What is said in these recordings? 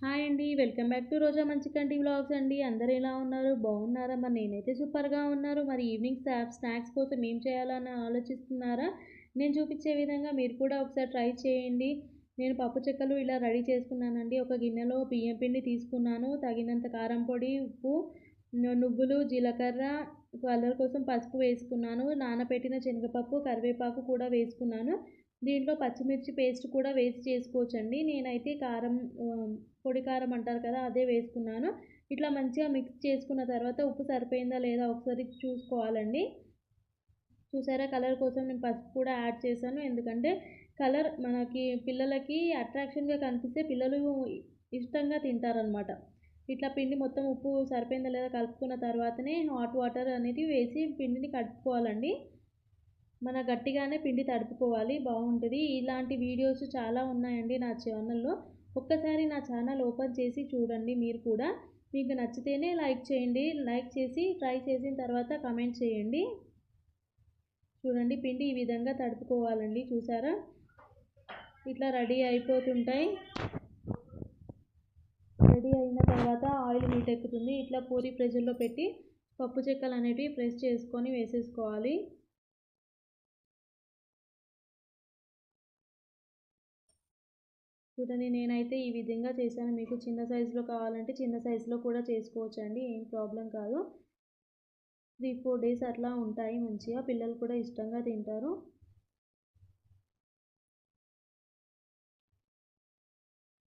Hi అండి. Welcome back to Roja Manchikanti vlogs అండి. అందరూ ఎలా ఉన్నారు? బాగున్నారా? మరి నేనైతే సూపర్‌గా ఉన్నాను. మరి ఈవినింగ్ స్నాక్స్ కోసం ఏం చేయాలని ఆలోచిస్తున్నారా? నేను చూపించే విధంగా మీరు కూడా ఒకసారి ట్రై చేయండి. నేను పప్పు చెక్కలు ఇలా రెడీ చేసుకున్నానండి. ఒక గిన్నెలో బియ్యం పిండి తీసుకున్నాను. తగినంత కారం పొడి, ఉప్పు, నువ్వులు, జీలకర్ర, కలర్ కోసం పసుపు వేసుకున్నాను. నానబెట్టిన శనగపప్పు, కరివేపాకు కూడా వేసుకున్నాను. దీంట్లో పచ్చిమిర్చి పేస్ట్ కూడా వేసి చేసుకోవచ్చండి. నేనైతే కారం పొడి కారం అంటారు కదా, అదే వేసుకున్నాను. ఇట్లా మంచిగా మిక్స్ చేసుకున్న తర్వాత ఉప్పు సరిపోయిందా లేదా ఒకసారి చూసుకోవాలండి. చూసారా, కలర్ కోసం నేను పసుపు కూడా యాడ్ చేశాను. ఎందుకంటే కలర్ మనకి పిల్లలకి అట్రాక్షన్‌గా కనిపిస్తే పిల్లలు ఇష్టంగా తింటారనమాట. ఇట్లా పిండి మొత్తం ఉప్పు సరిపోయిందా లేదా కలుపుకున్న తర్వాతనే హాట్ వాటర్ అనేది వేసి పిండిని కలుపుకోవాలండి. మన గట్టిగానే పిండి తడుపుకోవాలి, బాగుంటుంది. ఇలాంటి వీడియోస్ చాలా ఉన్నాయండి నా ఛానల్లో. ఒక్కసారి నా ఛానల్ ఓపెన్ చేసి చూడండి మీరు కూడా. మీకు నచ్చితేనే లైక్ చేయండి. లైక్ చేసి ట్రై చేసిన తర్వాత కమెంట్ చేయండి. చూడండి, పిండి ఈ విధంగా తడుపుకోవాలండి. చూసారా, ఇట్లా రెడీ అయిపోతుంటాయి. రెడీ అయిన తర్వాత ఆయిల్ హీటెక్కుతుంది. ఇట్లా పూరి ప్రెషర్లో పెట్టి పప్పు చెక్కలు అనేటివి ప్రెస్ చేసుకొని వేసేసుకోవాలి. చూడండి, నేనైతే ఈ విధంగా చేశాను. మీకు చిన్న సైజులో కావాలంటే చిన్న సైజులో కూడా చేసుకోవచ్చండి, ఏం ప్రాబ్లం కాదు. 3-4 డేస్ అట్లా ఉంటాయి మంచిగా. పిల్లలు కూడా ఇష్టంగా తింటారు.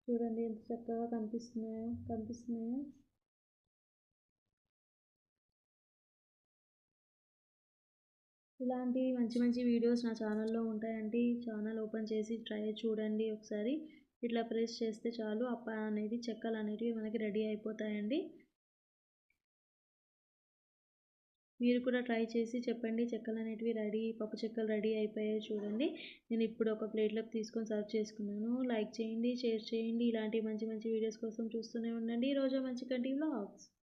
చూడండి ఎంత చక్కగా కనిపిస్తున్నాయో. ఇలాంటి మంచి మంచి వీడియోస్ నా ఛానల్లో ఉంటాయండి. ఛానల్ ఓపెన్ చేసి ట్రై చూడండి ఒకసారి. ఇట్లా ప్రెస్ చేస్తే చాలు, చెక్కలు అనేటివి మనకి రెడీ అయిపోతాయండి. మీరు కూడా ట్రై చేసి చెప్పండి. చెక్కలు అనేటివి పప్పు చెక్కలు రెడీ అయిపోయాయి చూడండి. నేను ఇప్పుడు ఒక ప్లేట్లోకి తీసుకొని సర్వ్ చేసుకున్నాను. లైక్ చేయండి, షేర్ చేయండి. ఇలాంటి మంచి మంచి వీడియోస్ కోసం చూస్తూనే ఉండండి రోజా మంచికంటి వ్లాగ్స్.